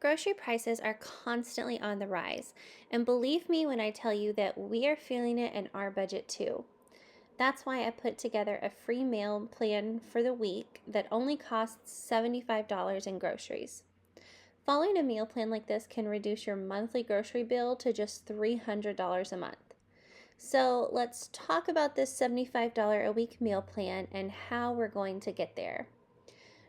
Grocery prices are constantly on the rise, and believe me when I tell you that we are feeling it in our budget too. That's why I put together a free meal plan for the week that only costs $75 in groceries. Following a meal plan like this can reduce your monthly grocery bill to just $300 a month. So let's talk about this $75 a week meal plan and how we're going to get there.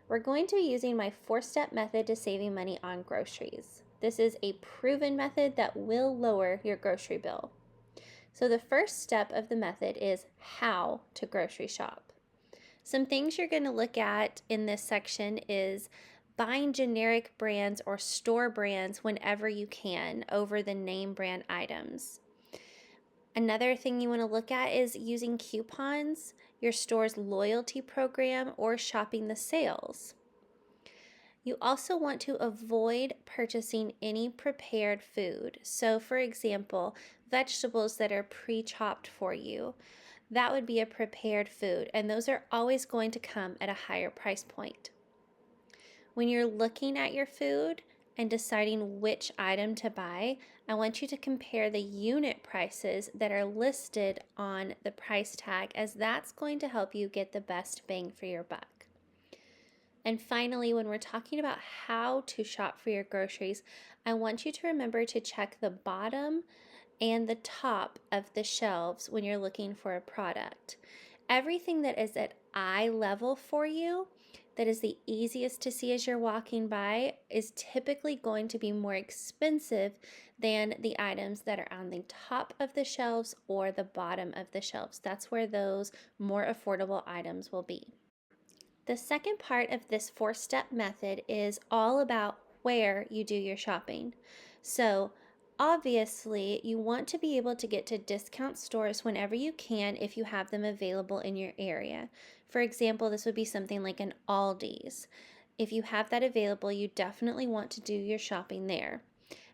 We're going to be using my 4-step method to saving money on groceries. This is a proven method that will lower your grocery bill. So the first step of the method is how to grocery shop. Some things you're going to look at in this section is buying generic brands or store brands whenever you can over the name brand items. Another thing you want to look at is using coupons, your store's loyalty program, or shopping the sales. You also want to avoid purchasing any prepared food. So, for example, vegetables that are pre-chopped for you. That would be a prepared food, and those are always going to come at a higher price point. When you're looking at your food and deciding which item to buy, I want you to compare the unit prices that are listed on the price tag, as that's going to help you get the best bang for your buck. And finally, when we're talking about how to shop for your groceries, I want you to remember to check the bottom and the top of the shelves when you're looking for a product. Everything that is at eye level for you, that is the easiest to see as you're walking by, is typically going to be more expensive than the items that are on the top of the shelves or the bottom of the shelves. That's where those more affordable items will be. The second part of this 4-step method is all about where you do your shopping. So obviously, you want to be able to get to discount stores whenever you can if you have them available in your area. For example, this would be something like an Aldi's. If you have that available, you definitely want to do your shopping there.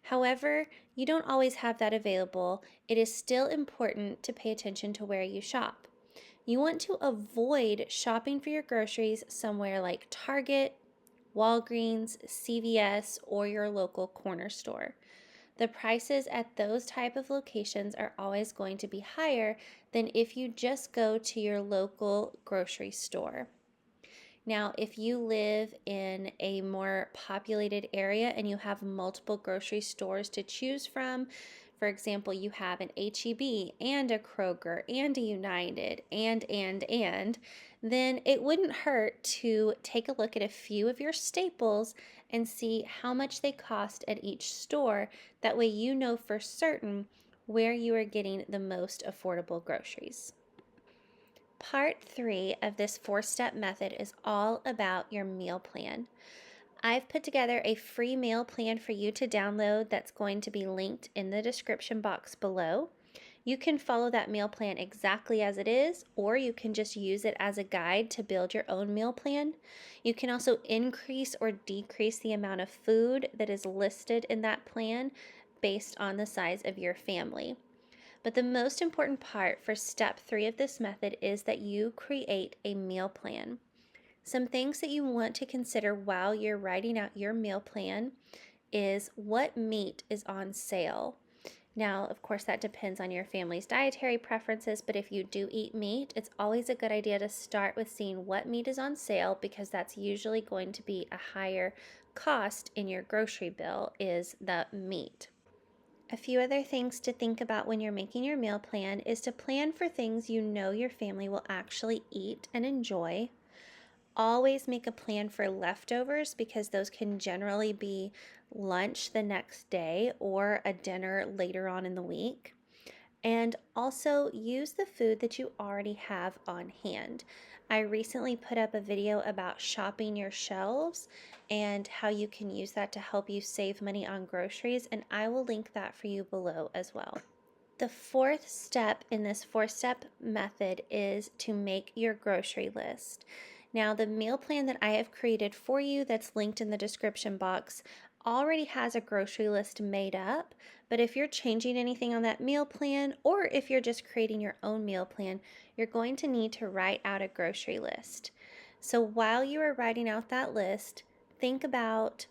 However, you don't always have that available. It is still important to pay attention to where you shop. You want to avoid shopping for your groceries somewhere like Target, Walgreens, CVS, or your local corner store. The prices at those type of locations are always going to be higher than if you just go to your local grocery store. Now, if you live in a more populated area and you have multiple grocery stores to choose from, for example, you have an H-E-B and a Kroger and a United and, then it wouldn't hurt to take a look at a few of your staples and see how much they cost at each store. That way you know for certain where you are getting the most affordable groceries. Part 3 of this 4-step method is all about your meal plan. I've put together a free meal plan for you to download that's going to be linked in the description box below. You can follow that meal plan exactly as it is, or you can just use it as a guide to build your own meal plan. You can also increase or decrease the amount of food that is listed in that plan based on the size of your family. But the most important part for step 3 of this method is that you create a meal plan. Some things that you want to consider while you're writing out your meal plan is what meat is on sale. Now, of course, that depends on your family's dietary preferences, but if you do eat meat, it's always a good idea to start with seeing what meat is on sale, because that's usually going to be a higher cost in your grocery bill, is the meat. A few other things to think about when you're making your meal plan is to plan for things you know your family will actually eat and enjoy. Always make a plan for leftovers, because those can generally be lunch the next day or a dinner later on in the week. And also use the food that you already have on hand. I recently put up a video about shopping your shelves and how you can use that to help you save money on groceries, and I will link that for you below as well. The 4th step in this 4-step method is to make your grocery list. Now, the meal plan that I have created for you that's linked in the description box already has a grocery list made up, but if you're changing anything on that meal plan, or if you're just creating your own meal plan, you're going to need to write out a grocery list. So while you are writing out that list, think about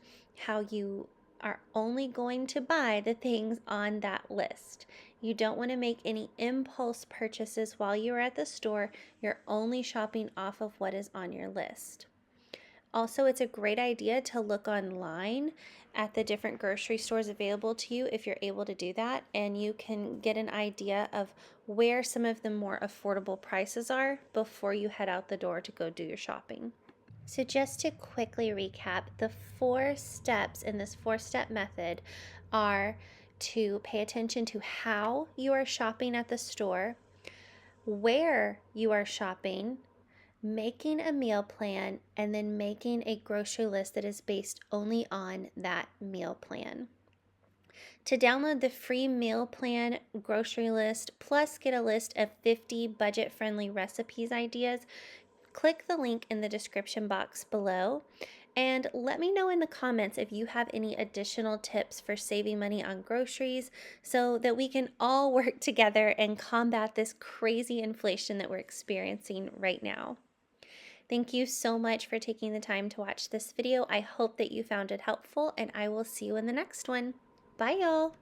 how you are only going to buy the things on that list. You don't want to make any impulse purchases while you're at the store. You're only shopping off of what is on your list. Also, it's a great idea to look online at the different grocery stores available to you if you're able to do that, and you can get an idea of where some of the more affordable prices are before you head out the door to go do your shopping. So, just to quickly recap, the 4 steps in this 4-step method are to pay attention to how you are shopping at the store, where you are shopping, making a meal plan, and then making a grocery list that is based only on that meal plan. To download the free meal plan grocery list, plus get a list of 50 budget friendly recipes ideas, click the link in the description box below. And let me know in the comments if you have any additional tips for saving money on groceries so that we can all work together and combat this crazy inflation that we're experiencing right now. Thank you so much for taking the time to watch this video. I hope that you found it helpful, and I will see you in the next one. Bye, y'all.